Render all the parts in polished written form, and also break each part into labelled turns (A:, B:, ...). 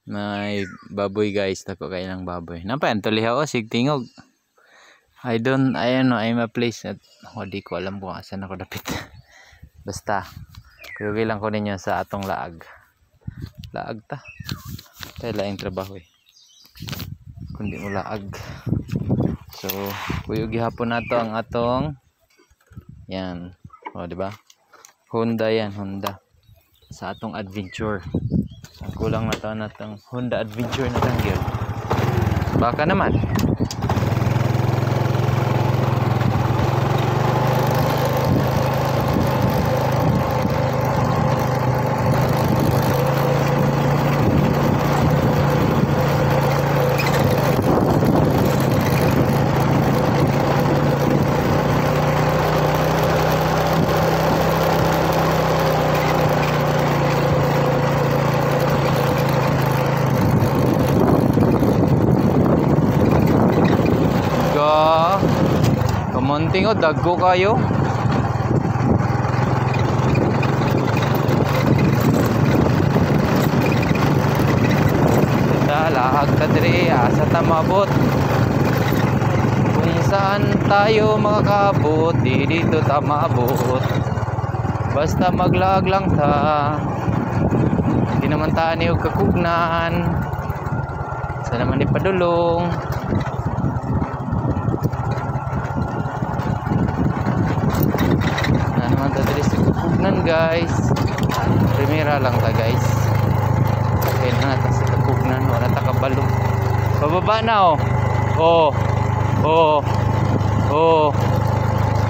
A: May baboy guys, dako kay ng baboy. Napay ang tuliha o sig tingog. I don't I'm a place at di ko alam kung asan ako dapit. Basta kuyugi lang ko ninyo sa atong laag. Laag ta. Kay laing trabaho eh. Kundi mo laag. So, kuyugi hapon nato ang atong yan. O, di ba? Honda yan, Honda. Sa atong adventure. Ang kulang na to natong Honda Adventure na lang yun. Baka naman. Kamunting o, dagko kayo. Lahag ta diri, asa ta mabot. Kung saan tayo makakabot, di dito ta maabot. Basta maglaag lang ta. Hindi naman ta niyo kakugnan. Sa naman ipadulong. Na naman ta diri sa kakugnan guys. Primera lang ta guys. Okay na ta sa kakugnan, wala ta kabalo. Bababa na oh. Oh. Oh. Oh.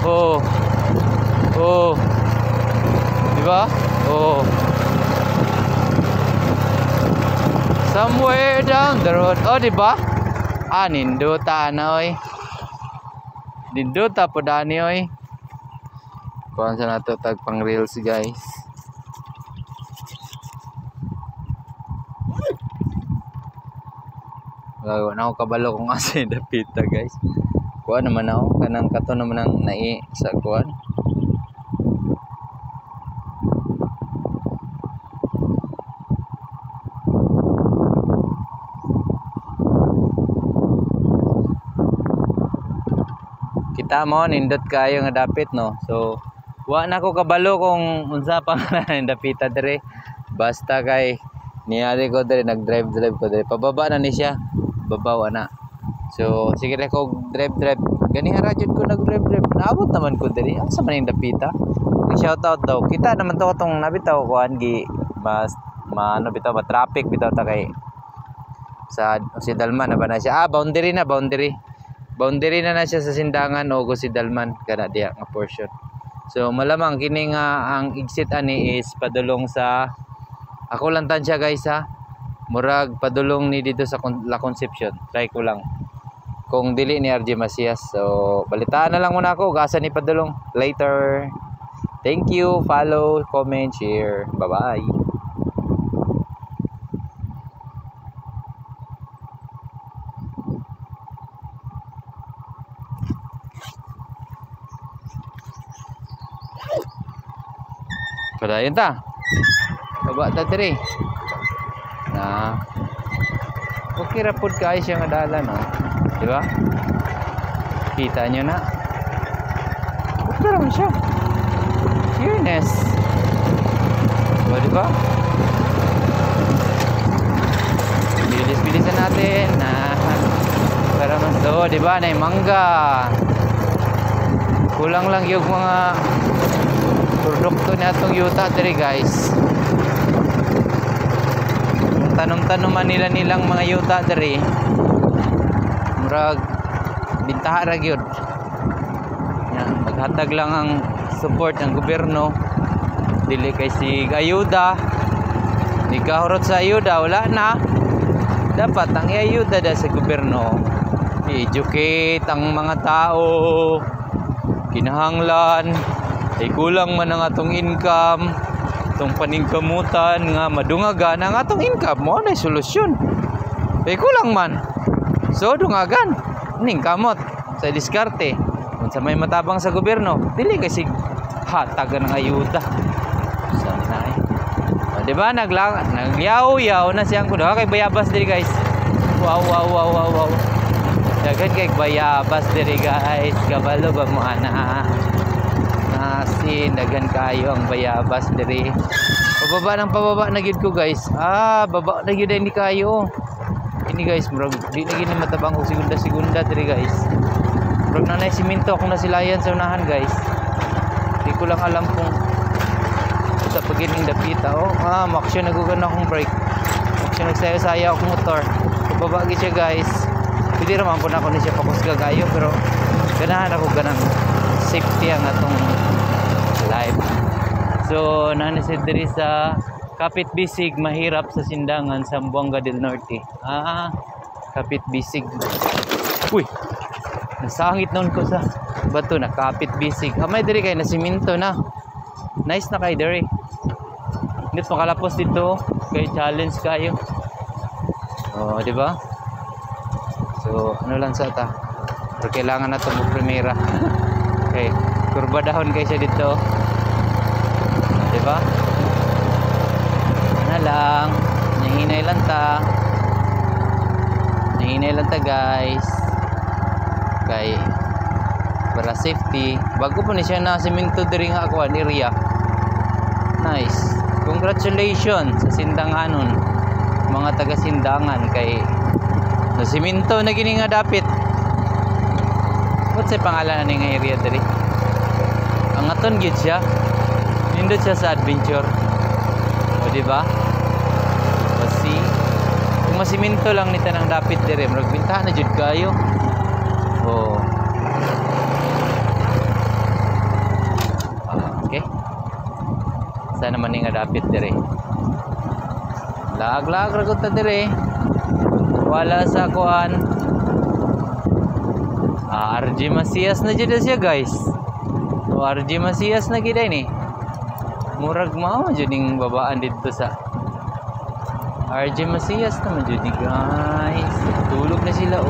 A: Oh. Oh. Diba? Oh. Somewhere down the road. Oh, diba? Ah, ninduta na oy. Ninduta po dani oy. Kuhan sa nato tag pang reels guys. Wala na ako kabalo kung asa yung dapita guys. Kuha naman ako. Kanang kato naman ang nai sa kuhan. Kita mo, nindot kayo nga dapit no. So, wa na ko kabalo kung unsa pa nga dapita dire. Basta kay niyari ko dire, nag-drive ko dire. Pababa na ni siya. Babawa na. So, sige rin ko drive. Gani harajud ko nag-drive. Naabot naman ko diri. Asa man yung dapita? I-shoutout daw. Kita naman to itong nabitaw ko gi mas ano bitaw ba traffic bitaw ta kay sa si Dalman na ba na siya? Boundary na. Boundary na siya sa Sindangan o si Dalman kana diya nga portion. So, malamang kini nga ang exit ani is padulong sa ako lang tansya guys ha. Murag padulong ni dito sa La Concepcion. Try ko lang. Kung dili ni RJ Macias. So, balitaan na lang muna ako. Gasa ni padulong. Later. Thank you. Follow, comment, share. Bye-bye. Padayon ta. Baba ta diri. Na okay ra pud kay siya nga dalan no. Di ba? Kita nyo na. Okay ra man siya. Fairness. Di ba? Bilis-bilisan natin na para mas do, di ba? Na mangga. Kulang lang yung mga produkto na itong yuta diri guys. Tanom-tanoman nilang mga yuta diri. Murag bintaha ra gyud. Yan, maghatag lang ang support ng gobyerno. Dili kay sig ayuda. Di kahurot sa ayuda wala na. Dapat ang ayuda da sa gobyerno. I-educate ang mga tao. Kinahanglan ay kulang man ang atong income. Itong paningkamutan nga madungagan ang atong income mo na solusyon. Kay kulang man. So dungagan ning kamot sa diskarte. Kung sa may matabang sa gobyerno, dili kasi hatagan ng ayuda. Sana Di ba nagyaw-yaw na siyang kuno kay bayabas diri guys. Wow. Dagan kay bayabas diri guys. Kabalo ba mo ana? Asin dagan kayo ang bayabas diri. Pababa na gid ko guys. Baba na gid ni kayo. Ini guys, murag di na gid matabang og segunda diri guys. Murag na siminto akong nasilayan sa unahan guys. Di ko lang alam kung sa pagining dapita. Maksyon nagugan akong brake. Maksyon nagsaya-saya akong motor. Pababa gid siya guys. Pwede naman po na ako ni siya pakusga kayo, pero ganahan ako ganang safety ang atong life. So nanisid diri sa Kapit Bisig, mahirap sa Sindangan, Zamboanga del Norte. Kapit Bisig. Uy, nasangit noon ko sa bato na Kapit Bisig. May diri kay na siminto na. Nice na kay diri. Nit makalapos dito kay challenge kayo. Di ba? So ano lang sa ta. Pero kailangan na mo primera. Okay, kurba dahon kay siya dito. Di ba? Lang nahinay lang ta guys kay para safety bago po ni siya na siminto diri nga ako area. Nice, congratulations sa Sindanganon mga taga Sindangan kay na siminto na gini nga dapit. What's sa pangalan ni nga area diri? Ang aton gid siya nindot siya sa adventure. Di ba? Kasi kung masiminto lang nita nang dapit dire, murag bintahan na jud kayo. Okay. Sana man nga dapit dire. Lag-lag ra gud ta dire. Wala sa kuan. RJ Masias na jud siya guys. RJ Masias na gid ni. Murag mao jud ning babaan dito sa RJ Masias naman jud guys. Tulog na sila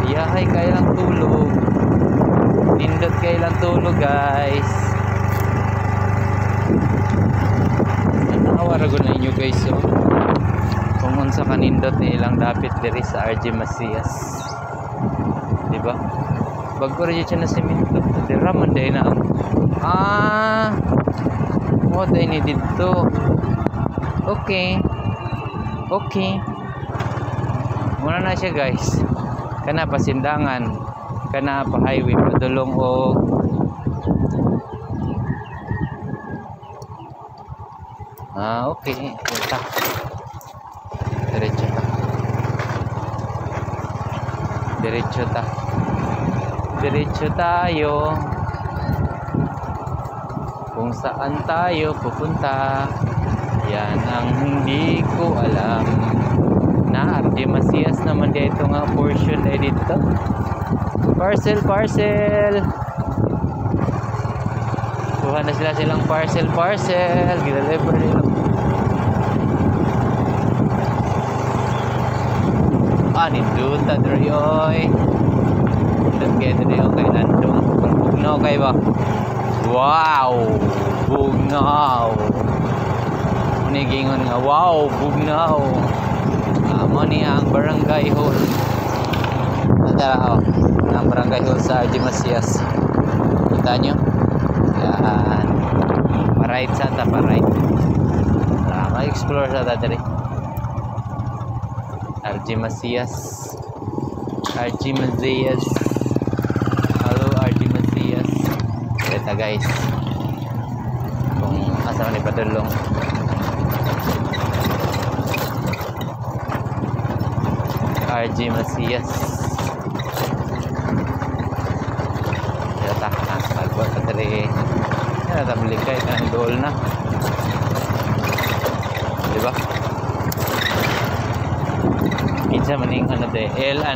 A: Yahay kay lang tulog. Nindot kay lang tulog guys. Nawara gud na inyo guys kung unsa ka nindot ilang dapit diri sa RJ Masias. Di ba? Bago rin siya na siminto. Dira man day na what I need dito. Okay. Muna na siya guys. Kana pa Sindangan, kana pa highway padulong okay. Ito. Diretso tayo. Kung saan tayo pupunta, yan ang hindi ko alam. Na RJ Masias naman dito nga portion na dito. Parcel. Kuha na silang parcel. Gila-lever nila. Ninduta diri oy. Nindut kayo diri okay nandong. Bugnaw kayo ba? Wow! Bugnaw! Gingon nga, wow! Bugnaw! Amo ni ang barangay hall. Ang barangay hall sa RJ Masias. Kita nyo? Yan. Pa-right sa ta, pa-right. Ma-explore sa ta diri. RJ Masias. Hello RJ Masias. Kita guys. Kung asa man ipadulong. RJ Masias. Kita nagbuat ka diri. Yan na balik kay kanang dool na. Di ba? Kinsa maning ano de